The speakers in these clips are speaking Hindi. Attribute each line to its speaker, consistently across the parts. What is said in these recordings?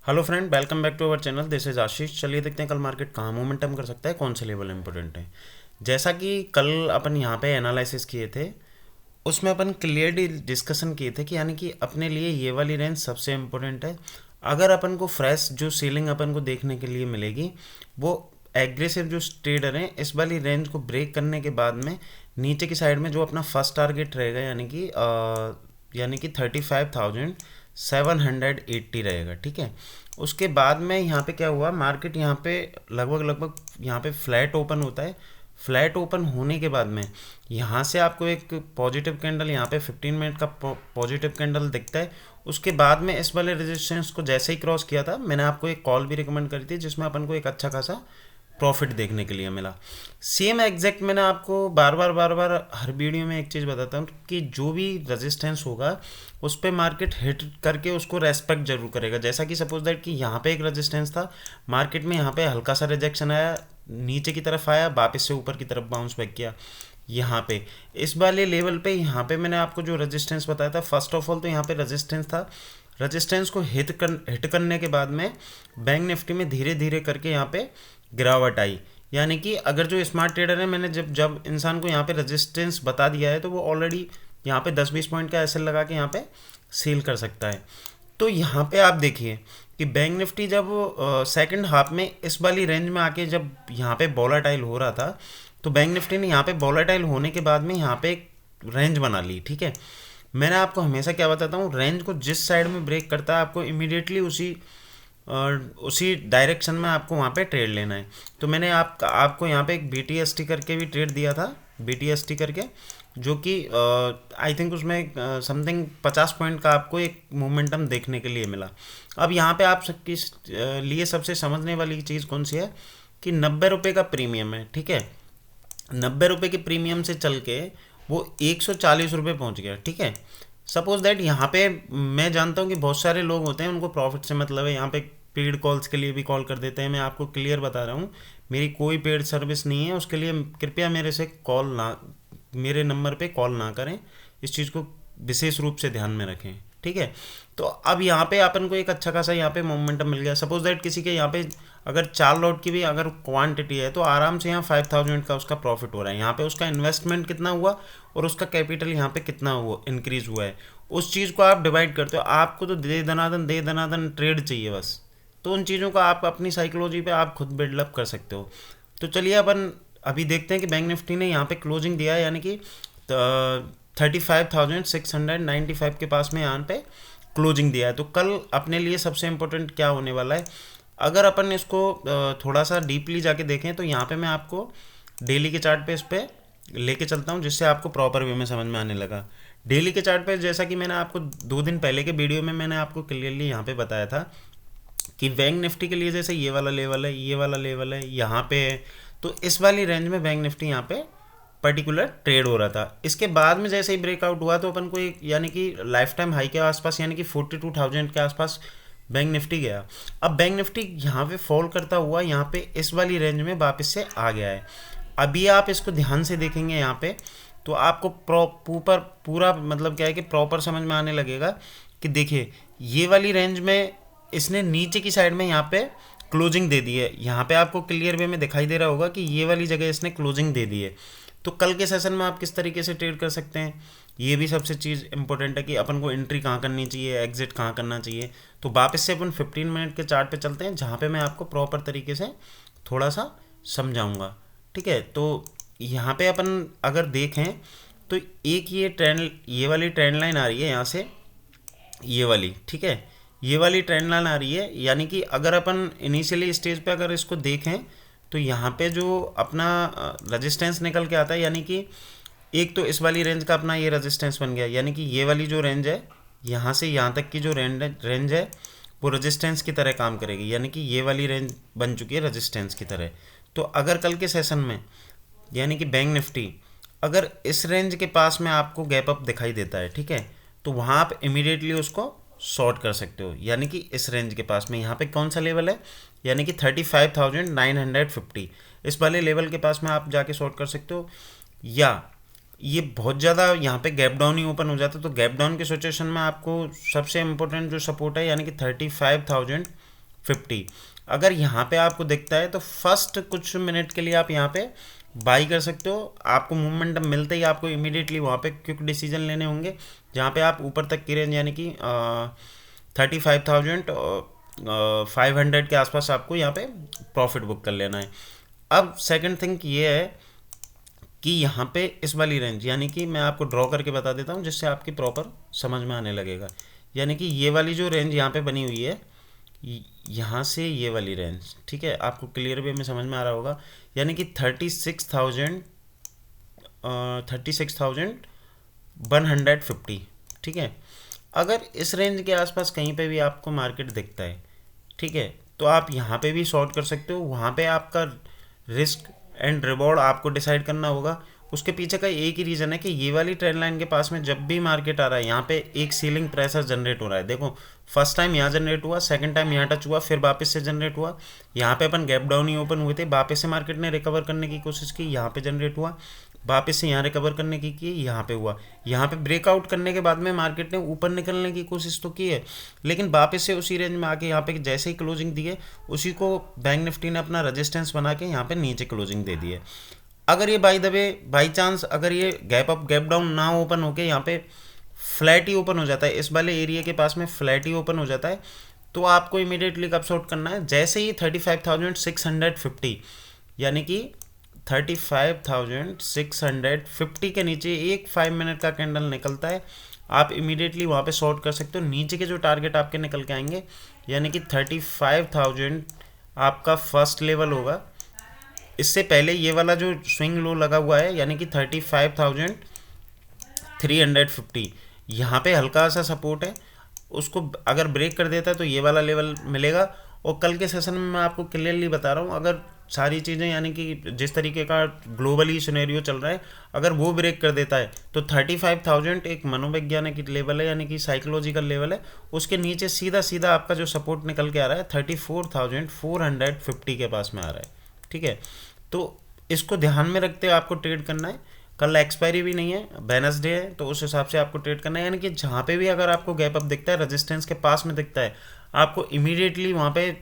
Speaker 1: Hello friend, welcome back to our channel. This is Ashish. चलिए देखते हैं कल मार्केट कहाँ मोमेंटम कर सकता है, कौन से लेवल इंपॉर्टेंट है। जैसा कि कल अपन यहाँ पे एनालिसिस किए थे, उसमें अपन क्लियरली डिस्कशन किए थे कि यानी कि अपने लिए ये वाली रेंज सबसे इम्पोर्टेंट है। अगर अपन को फ्रेश जो सीलिंग अपन को देखने के लिए मिलेगी, वो एग्रेसिव जो ट्रेडर हैं इस वाली रेंज को ब्रेक करने के बाद में नीचे की साइड में जो अपना फर्स्ट टारगेट रहेगा, यानी कि 35,780 रहेगा। ठीक है। उसके बाद में यहाँ पे क्या हुआ, मार्केट यहाँ पे लगभग लगभग यहाँ पे फ्लैट ओपन होता है। फ्लैट ओपन होने के बाद में यहाँ से आपको एक पॉजिटिव कैंडल, यहाँ पे 15 मिनट का पॉजिटिव कैंडल दिखता है। उसके बाद में इस वाले रेजिस्टेंस को जैसे ही क्रॉस किया था, मैंने आपको एक कॉल भी रिकमेंड करी थी जिसमें अपन को एक अच्छा खासा प्रॉफिट देखने के लिए मिला। सेम एग्जैक्ट मैंने आपको बार बार हर वीडियो में एक चीज़ बताता हूँ कि जो भी रेजिस्टेंस होगा उस पर मार्केट हिट करके उसको रेस्पेक्ट जरूर करेगा। जैसा कि सपोज दैट कि यहाँ पे एक रेजिस्टेंस था, मार्केट में यहाँ पे हल्का सा रिजेक्शन आया, नीचे की तरफ आया, वापस से ऊपर की तरफ बाउंस बैक किया। यहाँ पे इस वाले लेवल पे यहाँ पे मैंने आपको जो रेजिस्टेंस बताया था, फर्स्ट ऑफ ऑल तो यहाँ पे रेजिस्टेंस था। रेजिस्टेंस को हिट करने के बाद में बैंक निफ्टी में धीरे धीरे करके यहाँ पे गिरावट आई। यानी कि अगर जो स्मार्ट ट्रेडर है, मैंने जब जब इंसान को यहाँ पे रेजिस्टेंस बता दिया है तो वो ऑलरेडी यहाँ पे 10-20 पॉइंट का एसएल लगा के यहाँ पे सेल कर सकता है। तो यहाँ पे आप देखिए कि बैंक निफ्टी जब सेकंड हाफ में इस वाली रेंज में आके जब यहाँ पे वोलेटाइल हो रहा था, तो बैंक निफ्टी ने यहाँ पे वोलेटाइल होने के बाद में यहाँ पे एक रेंज बना ली। ठीक है। मैंने आपको हमेशा क्या बताता हूँ, रेंज को जिस साइड में ब्रेक करता है आपको इमीडिएटली उसी डायरेक्शन में आपको वहाँ पे ट्रेड लेना है। तो मैंने आपको यहाँ पे एक BTST करके भी ट्रेड दिया था, BTST करके, जो कि आई थिंक उसमें समथिंग 50 पॉइंट का आपको एक मोमेंटम देखने के लिए मिला। अब यहाँ पे आप सबके लिए सबसे समझने वाली चीज़ कौन सी है कि 90 रुपये का प्रीमियम है। ठीक है। 90 रुपये के प्रीमियम से चल के वो 140 रुपये पहुँच गया। ठीक है। सपोज दैट यहाँ पे मैं जानता हूँ कि बहुत सारे लोग होते हैं उनको प्रॉफिट से मतलब है, यहाँ पे पेड कॉल्स के लिए भी कॉल कर देते हैं। मैं आपको क्लियर बता रहा हूँ, मेरी कोई पेड सर्विस नहीं है, उसके लिए कृपया मेरे से कॉल ना, मेरे नंबर पे कॉल ना करें। इस चीज़ को विशेष रूप से ध्यान में रखें। ठीक है। तो अब यहाँ पे अपन को एक अच्छा खासा यहाँ पे मोमेंटम मिल गया। सपोज दैट किसी के यहाँ पे अगर 4 लॉट की भी अगर क्वांटिटी है तो आराम से यहाँ 5,000 का उसका प्रॉफिट हो रहा है। यहाँ पे उसका इन्वेस्टमेंट कितना हुआ और उसका कैपिटल यहाँ पे कितना हुआ, इंक्रीज हुआ है, उस चीज़ को आप डिवाइड करते हो। आपको तो दे दनादन ट्रेड चाहिए बस। तो उन चीज़ों का आप अपनी साइकोलॉजी पे आप खुद बिल्डअप कर सकते हो। तो चलिए अपन अभी देखते हैं कि बैंक निफ्टी ने यहाँ पे क्लोजिंग दिया है, यानी कि 35,695 के पास में यहाँ पे क्लोजिंग दिया है। तो कल अपने लिए सबसे इम्पोर्टेंट क्या होने वाला है, अगर अपन इसको थोड़ा सा डीपली जाके देखें तो यहाँ पे मैं आपको डेली के चार्ट पे इस पे लेके चलता हूँ जिससे आपको प्रॉपर वे में समझ में आने लगा। डेली के चार्ट पे जैसा कि मैंने आपको 2 दिन पहले के वीडियो में मैंने आपको क्लियरली यहाँ पे बताया था कि बैंक निफ्टी के लिए जैसे ये वाला लेवल है, ये वाला लेवल है, यहाँ पे है, तो इस वाली रेंज में बैंक निफ्टी यहाँ पे पर्टिकुलर ट्रेड हो रहा था। इसके बाद में जैसे ही ब्रेकआउट हुआ तो अपन को एक यानी कि लाइफ टाइम हाई के आसपास यानी कि 42,000 के आसपास बैंक निफ्टी गया। अब बैंक निफ्टी यहाँ पे फॉल करता हुआ यहाँ पे इस वाली रेंज में वापस से आ गया है। अभी आप इसको ध्यान से देखेंगे यहाँ पे तो आपको पूरा मतलब क्या है कि प्रॉपर समझ में आने लगेगा कि देखिए ये वाली रेंज में इसने नीचे की साइड में यहाँ पे क्लोजिंग दे दी है। यहाँ पे आपको क्लियर वे में दिखाई दे रहा होगा कि ये वाली जगह इसने क्लोजिंग दे दी है। तो कल के सेशन में आप किस तरीके से ट्रेड कर सकते हैं, ये भी सबसे चीज़ इंपॉर्टेंट है कि अपन को एंट्री कहाँ करनी चाहिए, एग्जिट कहाँ करना चाहिए। तो वापस से अपन 15 मिनट के चार्ट पे चलते हैं जहाँ पे मैं आपको प्रॉपर तरीके से थोड़ा सा समझाऊंगा। ठीक है। तो यहाँ पे अपन अगर देखें तो एक ये वाली ट्रेंड लाइन आ रही है यहाँ से, ये वाली, ठीक है, ये वाली ट्रेंड लाइन आ रही है। यानी कि अगर अपन इनिशियली स्टेज पे अगर इसको देखें तो यहाँ पे जो अपना रेजिस्टेंस निकल के आता है, यानी कि एक तो इस वाली रेंज का अपना ये रेजिस्टेंस बन गया, यानी कि ये वाली जो रेंज है यहाँ से यहाँ तक की जो रेंज है वो रेजिस्टेंस की तरह काम करेगी, यानी कि ये वाली रेंज बन चुकी है रेजिस्टेंस की तरह। तो अगर कल के सेशन में यानी कि बैंक निफ्टी अगर इस रेंज के पास में आपको गैप अप दिखाई देता है, ठीक है, तो वहाँ आप इमीडिएटली उसको शॉर्ट कर सकते हो। यानी कि इस रेंज के पास में यहाँ पे कौन सा लेवल है, यानी कि 35,950, इस वाले लेवल के पास में आप जाके शॉर्ट कर सकते हो। या ये बहुत ज़्यादा यहाँ पे गैप डाउन ही ओपन हो जाता है तो गैप डाउन की सिचुएशन में आपको सबसे इम्पोर्टेंट जो सपोर्ट है यानी कि 35,000 50। अगर यहाँ पे आपको दिखता है तो फर्स्ट कुछ मिनट के लिए आप यहाँ पे बाई कर सकते हो। आपको मूवमेंटम मिलते ही आपको इमीडिएटली वहाँ पे क्विक डिसीजन लेने होंगे, जहाँ पे आप ऊपर तक की रेंज यानी कि 35,500 के आसपास आपको यहाँ पे प्रॉफिट बुक कर लेना है। अब सेकंड थिंग ये है कि यहाँ पे इस वाली रेंज, यानी कि मैं आपको ड्रॉ करके बता देता हूँ जिससे आपकी प्रॉपर समझ में आने लगेगा। यानी कि ये वाली जो रेंज यहाँ पे बनी हुई है, यहाँ से ये वाली रेंज, ठीक है, आपको क्लियर वे में समझ में आ रहा होगा। यानी कि 36,150, ठीक है। अगर इस रेंज के आसपास कहीं पे भी आपको मार्केट दिखता है, ठीक है, तो आप यहाँ पे भी शॉर्ट कर सकते हो। वहाँ पे आपका रिस्क एंड रिवॉर्ड आपको डिसाइड करना होगा। उसके पीछे का एक ही रीज़न है कि ये वाली ट्रेंड लाइन के पास में जब भी मार्केट आ रहा है, यहाँ पे एक सीलिंग प्रेशर जनरेट हो रहा है। देखो फर्स्ट टाइम यहाँ जनरेट हुआ, सेकंड टाइम यहाँ टच हुआ, फिर वापस से जनरेट हुआ। यहाँ पे अपन गैप डाउन ही ओपन हुए थे, वापस से मार्केट ने रिकवर करने की कोशिश की, यहाँ पे जनरेट हुआ, वापस से यहाँ रिकवर करने की यहाँ पे हुआ। यहाँ पे ब्रेकआउट करने के बाद में मार्केट ने ऊपर निकलने की कोशिश तो की है, लेकिन वापस से उसी रेंज में आके यहाँ पे जैसे ही क्लोजिंग दी है, उसी को बैंक निफ्टी ने अपना रेजिस्टेंस बना के यहाँ पे नीचे क्लोजिंग दे दी है। अगर ये by the way by chance अगर ये गैप अप गैप डाउन ना ओपन होके यहाँ पे फ्लैट ही ओपन हो जाता है, इस वाले एरिया के पास में फ्लैट ही ओपन हो जाता है, तो आपको इमीडिएटली कब शॉर्ट करना है, जैसे ही 35,650 यानी कि 35,650 के नीचे एक 5 मिनट का कैंडल निकलता है, आप इमीडिएटली वहाँ पे शॉर्ट कर सकते हो। नीचे के जो टारगेट आपके निकल के आएंगे, यानी कि 35,000 आपका फर्स्ट लेवल होगा। इससे पहले ये वाला जो स्विंग लो लगा हुआ है, यानी कि 35,350, यहाँ पे हल्का सा सपोर्ट है, उसको अगर ब्रेक कर देता है तो ये वाला लेवल मिलेगा। और कल के सेशन में मैं आपको क्लियरली बता रहा हूँ, अगर सारी चीज़ें यानी कि जिस तरीके का ग्लोबली सिनेरियो चल रहा है, अगर वो ब्रेक कर देता है तो 35,000 एक मनोवैज्ञानिक लेवल है, यानी कि साइकोलॉजिकल लेवल है। उसके नीचे सीधा सीधा आपका जो सपोर्ट निकल के आ रहा है 34,450 के पास में आ रहा है, ठीक है। तो इसको ध्यान में रखते हुए आपको ट्रेड करना है। कल एक्सपायरी भी नहीं है, वेडनेसडे है, तो उस हिसाब से आपको ट्रेड करना है। यानी कि जहाँ पे भी अगर आपको गैप अप दिखता है, रेजिस्टेंस के पास में दिखता है, आपको इमीडिएटली वहाँ पे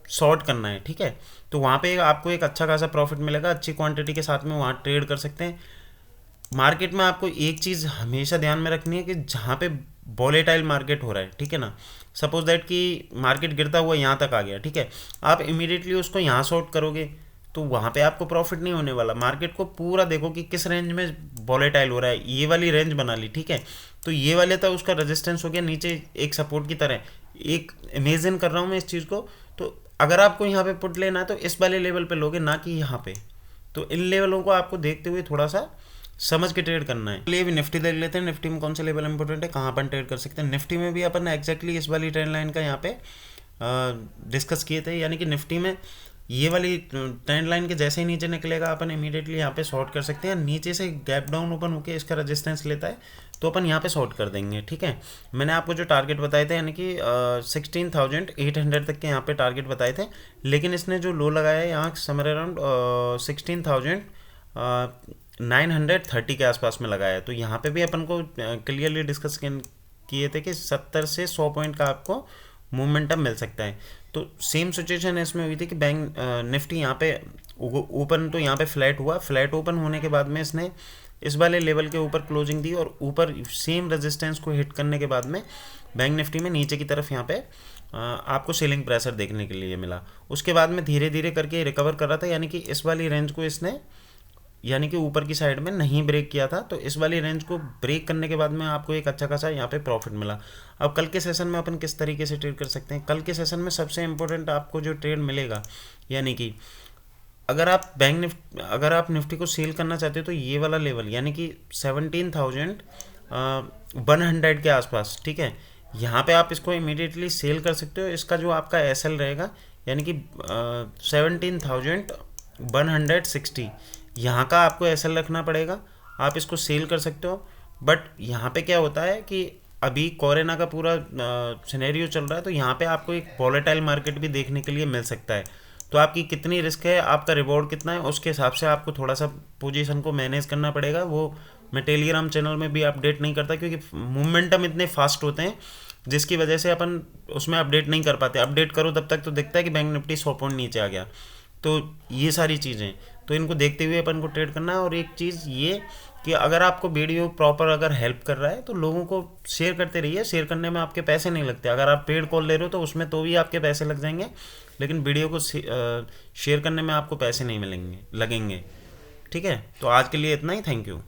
Speaker 1: शॉर्ट करना है, ठीक है। तो वहाँ पे आपको एक अच्छा खासा प्रॉफिट मिलेगा, अच्छी क्वांटिटी के साथ में वहाँ ट्रेड कर सकते हैं। मार्केट में आपको एक चीज़ हमेशा ध्यान में रखनी है कि जहाँ पे वॉलेटाइल मार्केट हो रहा है, ठीक है ना, सपोज दैट कि मार्केट गिरता हुआ यहाँ तक आ गया, ठीक है, आप इमीडिएटली उसको यहाँ शॉर्ट करोगे तो वहाँ पे आपको प्रॉफिट नहीं होने वाला। मार्केट को पूरा देखो कि किस रेंज में वॉलेटाइल हो रहा है, ये वाली रेंज बना ली, ठीक है, तो ये वाले था उसका रेजिस्टेंस हो गया नीचे एक सपोर्ट की तरह। एक इमेजिन कर रहा हूँ मैं इस चीज़ को, तो अगर आपको यहाँ पे पुट लेना है तो इस वाले लेवल पे लोगे, ना कि यहाँ पे। तो इन लेवलों को आपको देखते हुए थोड़ा सा समझ के ट्रेड करना है। चलिए अभी निफ्टी देख लेते हैं, निफ्टी में कौन से लेवल इंपॉर्टेंट है, कहाँ अपन ट्रेड कर सकते हैं। निफ्टी में भी अपन एग्जैक्टली इस वाली ट्रेंड लाइन का यहाँ पे डिस्कस किए थे, यानी कि निफ्टी में ये वाली ट्रेंड लाइन के जैसे ही नीचे निकलेगा अपन इमीडिएटली यहाँ पे शॉर्ट कर सकते हैं। नीचे से गैप डाउन ओपन होकर इसका रेजिस्टेंस लेता है तो अपन यहाँ पे शॉर्ट कर देंगे, ठीक है। मैंने आपको जो टारगेट बताए थे, यानी कि 16,800 तक के यहाँ पे टारगेट बताए थे, लेकिन इसने जो लो लगाया है यहाँ समर अराउंड 16,930 के आसपास में लगाया है। तो यहाँ पे भी अपन को क्लियरली डिस्कस किए थे कि 70 से 100 पॉइंट का आपको मोमेंटम मिल सकता है। तो सेम सिचुएशन इसमें हुई थी कि बैंक निफ्टी यहाँ पे ओपन तो यहाँ पे फ्लैट हुआ, फ्लैट ओपन होने के बाद में इसने इस वाले लेवल के ऊपर क्लोजिंग दी और ऊपर सेम रेजिस्टेंस को हिट करने के बाद में बैंक निफ्टी में नीचे की तरफ यहाँ पे आपको सेलिंग प्रेशर देखने के लिए मिला। उसके बाद में धीरे धीरे करके रिकवर कर रहा था, यानी कि इस वाली रेंज को इसने यानी कि ऊपर की साइड में नहीं ब्रेक किया था, तो इस वाली रेंज को ब्रेक करने के बाद में आपको एक अच्छा खासा यहाँ पे प्रॉफिट मिला। अब कल के सेशन में अपन किस तरीके से ट्रेड कर सकते हैं, कल के सेशन में सबसे इम्पोर्टेंट आपको जो ट्रेड मिलेगा, यानी कि अगर आप अगर आप निफ्टी को सेल करना चाहते हो तो ये वाला लेवल यानी कि 17,100 के आसपास, ठीक है, यहाँ पे आप इसको इमीडिएटली सेल कर सकते हो। इसका जो आपका एसएल रहेगा यानी कि 17,160, यहाँ का आपको एसएल रखना पड़ेगा, आप इसको सेल कर सकते हो। बट यहाँ पे क्या होता है कि अभी कोरोना का पूरा सिनेरियो चल रहा है, तो यहाँ पे आपको एक वॉलेटाइल मार्केट भी देखने के लिए मिल सकता है। तो आपकी कितनी रिस्क है, आपका रिवॉर्ड कितना है, उसके हिसाब से आपको थोड़ा सा पोजीशन को मैनेज करना पड़ेगा। वो मैं टेलीग्राम चैनल में भी अपडेट नहीं करता क्योंकि मोमेंटम इतने फास्ट होते हैं, जिसकी वजह से अपन उसमें अपडेट नहीं कर पाते। अपडेट करो तब तक तो दिखता है कि बैंक निफ्टी 100 पॉइंट नीचे आ गया। तो ये सारी चीज़ें, तो इनको देखते हुए अपन को ट्रेड करना है। और एक चीज़ ये कि अगर आपको वीडियो प्रॉपर अगर हेल्प कर रहा है तो लोगों को शेयर करते रहिए। शेयर करने में आपके पैसे नहीं लगते। अगर आप पेड कॉल ले रहे हो तो उसमें तो भी आपके पैसे लग जाएंगे, लेकिन वीडियो को शेयर करने में आपको पैसे नहीं मिलेंगे लगेंगे। ठीक है, तो आज के लिए इतना ही। Thank you.